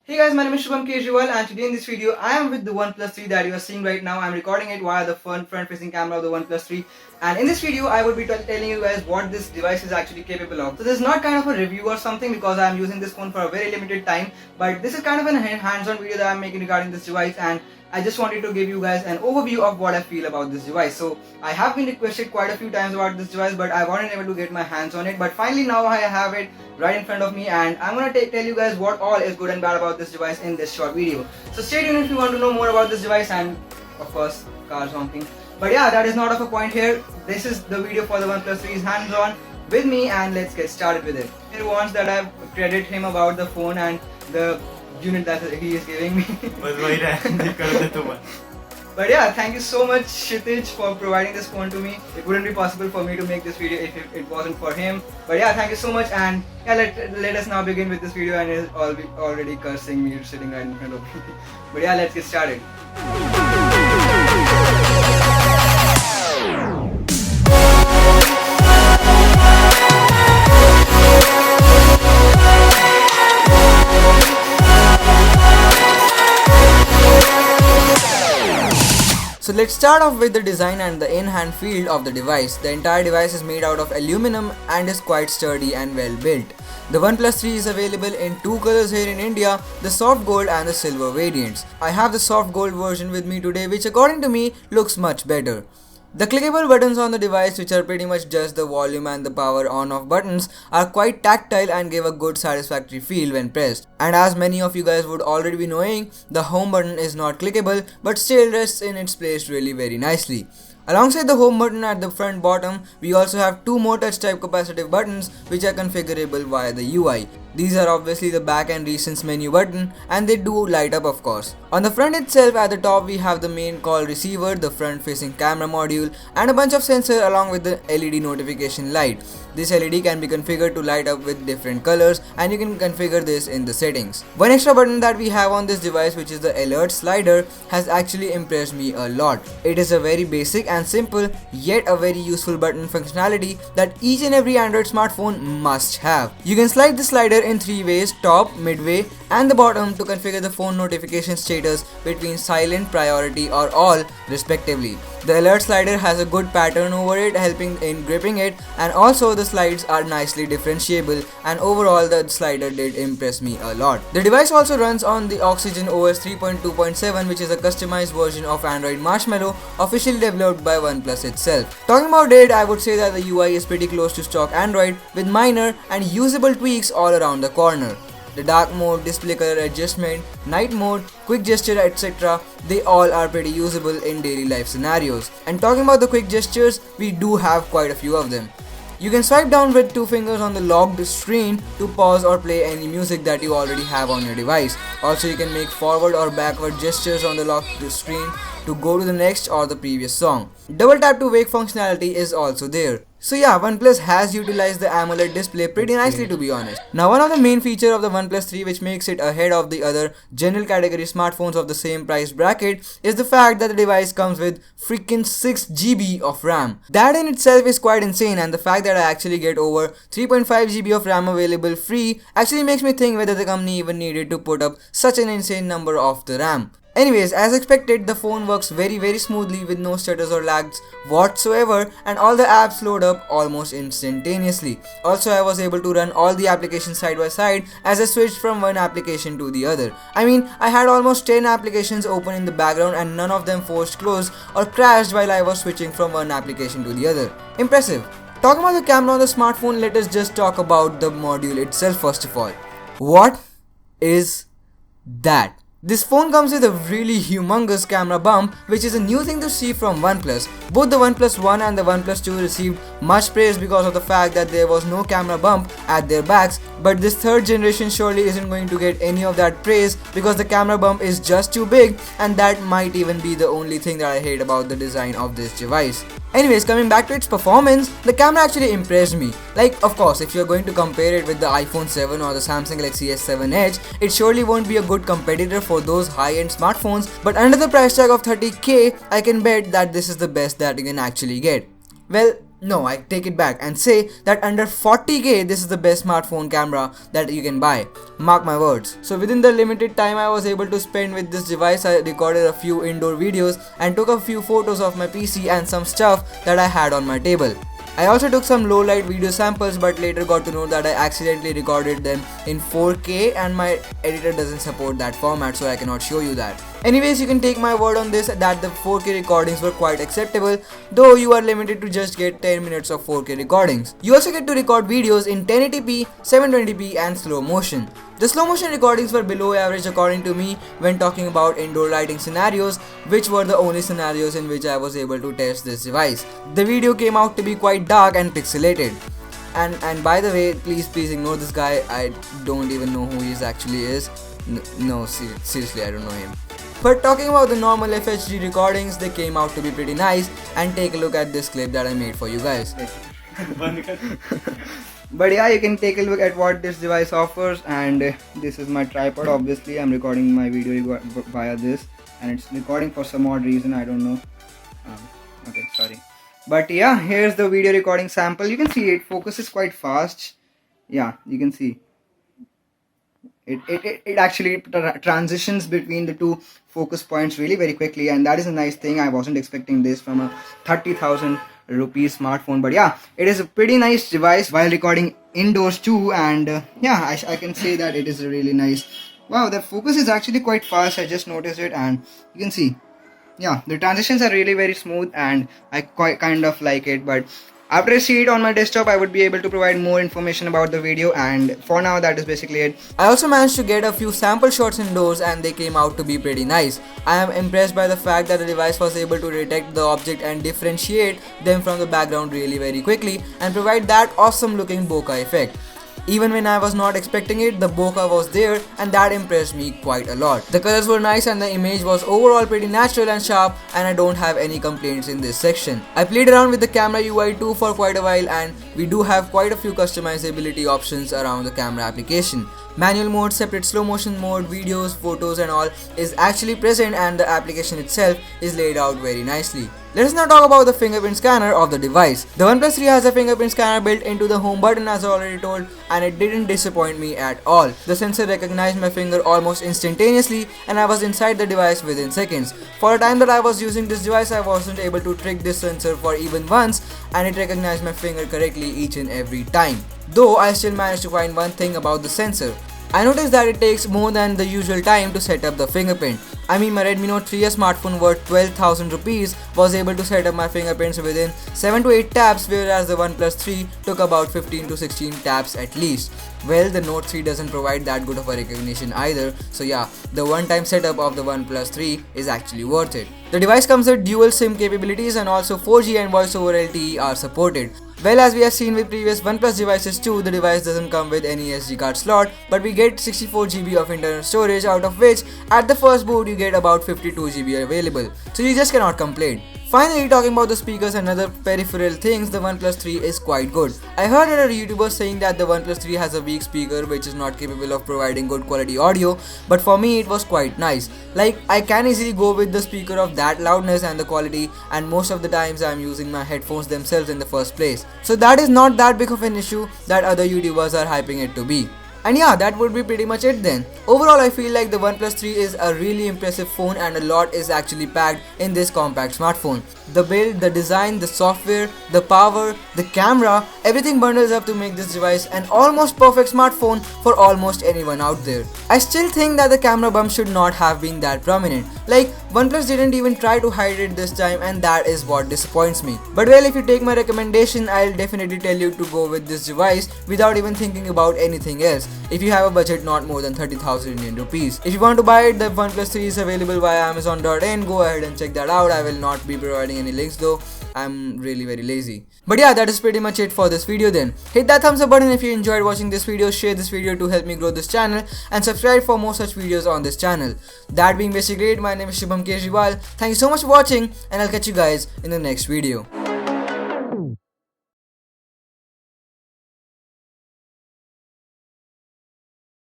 Hey guys, my name is Shubham Kejriwal and today in this video I am with the OnePlus 3 that you are seeing right now. I'm recording it via the front facing camera of the OnePlus 3, and in this video I will be telling you guys what this device is actually capable of. So this is not kind of a review or something because I am using this phone for a very limited time, but this is kind of a hands-on video that I am making regarding this device, and I just wanted to give you guys an overview of what I feel about this device. So I have been requested quite a few times about this device, but I wasn't able to get my hands on it. But finally now I have it right in front of me, and I'm gonna tell you guys what all is good and bad about this device in this short video. So stay tuned if you want to know more about this device, and of course cars honking. But yeah, that is not of a point here. This is the video for the OnePlus 3's hands-on with me, and let's get started with it. He wants that I credit him about the phone and the unit that he is giving me. But yeah, thank you so much Kshitij for providing this phone to me. It wouldn't be possible for me to make this video if it wasn't for him. But yeah, thank you so much, and yeah, let us now begin with this video, and he's already cursing me sitting right in front of me. But yeah, let's get started. So let's start off with the design and the in-hand feel of the device. The entire device is made out of aluminum and is quite sturdy and well built. The OnePlus 3 is available in two colors here in India, the soft gold and the silver variants. I have the soft gold version with me today, which according to me looks much better. The clickable buttons on the device, which are pretty much just the volume and the power on off buttons, are quite tactile and give a good satisfactory feel when pressed. And as many of you guys would already be knowing, the home button is not clickable but still rests in its place really very nicely. Alongside the home button at the front bottom, we also have two more touch type capacitive buttons which are configurable via the UI. These are obviously the back and recent menu button, and they do light up of course. On the front itself, at the top we have the main call receiver, the front facing camera module, and a bunch of sensors along with the LED notification light. This LED can be configured to light up with different colors, and you can configure this in the settings. One extra button that we have on this device, which is the alert slider, has actually impressed me a lot. It is a very basic and simple yet a very useful button functionality that each and every Android smartphone must have. You can slide the slider in three ways: top, midway and the bottom, to configure the phone notification status between silent, priority or all respectively. The alert slider has a good pattern over it, helping in gripping it, and also the slides are nicely differentiable, and overall the slider did impress me a lot. The device also runs on the Oxygen OS 3.2.7, which is a customized version of Android Marshmallow officially developed by OnePlus itself. Talking about it, I would say that the UI is pretty close to stock Android with minor and usable tweaks all around the corner. The dark mode, display color adjustment, night mode, quick gesture, etc. they all are pretty usable in daily life scenarios. And talking about the quick gestures, we do have quite a few of them. You can swipe down with two fingers on the locked screen to pause or play any music that you already have on your device. Also, you can make forward or backward gestures on the locked screen to go to the next or the previous song. Double tap to wake functionality is also there. So yeah, OnePlus has utilized the AMOLED display pretty nicely, to be honest. Now, one of the main features of the OnePlus 3 which makes it ahead of the other general category smartphones of the same price bracket is the fact that the device comes with freaking 6 GB of RAM. That in itself is quite insane, and the fact that I actually get over 3.5 GB of RAM available free actually makes me think whether the company even needed to put up such an insane number of the RAM. Anyways, as expected, the phone works very smoothly with no stutters or lags whatsoever, and all the apps load up almost instantaneously. Also, I was able to run all the applications side by side as I switched from one application to the other. I mean, I had almost 10 applications open in the background and none of them forced close or crashed while I was switching from one application to the other. Impressive. Talking about the camera on the smartphone, let us just talk about the module itself first of all. What is that? This phone comes with a really humongous camera bump, which is a new thing to see from OnePlus. Both the OnePlus 1 and the OnePlus 2 received much praise because of the fact that there was no camera bump at their backs, but this third generation surely isn't going to get any of that praise because the camera bump is just too big, and that might even be the only thing that I hate about the design of this device. Anyways, coming back to its performance, the camera actually impressed me. Like, of course, if you're going to compare it with the iPhone 7 or the Samsung Galaxy S7 Edge, it surely won't be a good competitor for those high-end smartphones, but under the price tag of 30k, I can bet that this is the best that you can actually get. Well, No, I take it back and say that under 40k this is the best smartphone camera that you can buy. Mark my words. So within the limited time I was able to spend with this device, I recorded a few indoor videos and took a few photos of my PC and some stuff that I had on my table. I also took some low light video samples, but later got to know that I accidentally recorded them in 4K and my editor doesn't support that format, so I cannot show you that. Anyways, you can take my word on this that the 4K recordings were quite acceptable, though you are limited to just get 10 minutes of 4K recordings. You also get to record videos in 1080p, 720p and slow motion. The slow motion recordings were below average according to me when talking about indoor lighting scenarios, which were the only scenarios in which I was able to test this device. The video came out to be quite dark and pixelated. And by the way, please ignore this guy. I don't even know who he actually is. No, seriously, I don't know him. But talking about the normal FHD recordings, they came out to be pretty nice, and take a look at this clip that I made for you guys. But yeah, you can take a look at what this device offers, and this is my tripod. Obviously I'm recording my video via this, and it's recording for some odd reason, I don't know. Okay, sorry. But yeah, here's the video recording sample. You can see it focuses quite fast. Yeah, you can see it actually transitions between the two focus points really very quickly, and that is a nice thing. I wasn't expecting this from a 30,000 rupees smartphone, but yeah, it is a pretty nice device while recording indoors too. And yeah, I can say that it is really nice. Wow, the focus is actually quite fast. I just noticed it, and you can see, yeah, the transitions are really very smooth, and I quite kind of like it. But after I see it on my desktop, I would be able to provide more information about the video, and for now that is basically it. I also managed to get a few sample shots indoors, and they came out to be pretty nice. I am impressed by the fact that the device was able to detect the object and differentiate them from the background really very quickly and provide that awesome looking bokeh effect. Even when I was not expecting it, the bokeh was there, and that impressed me quite a lot. The colors were nice and the image was overall pretty natural and sharp, and I don't have any complaints in this section. I played around with the camera UI too for quite a while, and we do have quite a few customizability options around the camera application. Manual mode, separate slow motion mode, videos, photos and all is actually present, and the application itself is laid out very nicely. Let us now talk about the fingerprint scanner of the device. The OnePlus 3 has a fingerprint scanner built into the home button, as I already told, and it didn't disappoint me at all. The sensor recognized my finger almost instantaneously, and I was inside the device within seconds. For a time that I was using this device, I wasn't able to trick this sensor for even once, and it recognized my finger correctly each and every time. Though I still managed to find one thing about the sensor. I noticed that it takes more than the usual time to set up the fingerprint. I mean, my Redmi Note 3S smartphone worth 12,000 rupees was able to set up my fingerprints within 7 to 8 taps, whereas the OnePlus 3 took about 15 to 16 taps at least. Well, the Note 3 doesn't provide that good of a recognition either, so yeah, the one-time setup of the OnePlus 3 is actually worth it. The device comes with dual SIM capabilities, and also 4G and voice over LTE are supported. Well, as we have seen with previous OnePlus devices too, the device doesn't come with any SD card slot, but we get 64GB of internal storage, out of which at the first boot you get about 52GB available, so you just cannot complain. Finally, talking about the speakers and other peripheral things, the OnePlus 3 is quite good. I heard a YouTuber saying that the OnePlus 3 has a weak speaker which is not capable of providing good quality audio, but for me it was quite nice. Like, I can easily go with the speaker of that loudness and the quality, and most of the times I am using my headphones themselves in the first place. So that is not that big of an issue that other YouTubers are hyping it to be. And yeah, that would be pretty much it then. Overall, I feel like the OnePlus 3 is a really impressive phone, and a lot is actually packed in this compact smartphone. The build, the design, the software, the power, the camera, everything bundles up to make this device an almost perfect smartphone for almost anyone out there. I still think that the camera bump should not have been that prominent. Like, OnePlus didn't even try to hide it this time, and that is what disappoints me. But well, if you take my recommendation, I'll definitely tell you to go with this device without even thinking about anything else, if you have a budget not more than 30,000 Indian rupees. If you want to buy it, the OnePlus 3 is available via Amazon.in. Go ahead and check that out. I will not be providing any links though. I'm really very lazy. But yeah, that is pretty much it for this video then. Hit that thumbs up button if you enjoyed watching this video, share this video to help me grow this channel, and subscribe for more such videos on this channel. That being basically it, my name is Shubham Kejriwal. Thank you so much for watching, and I'll catch you guys in the next video.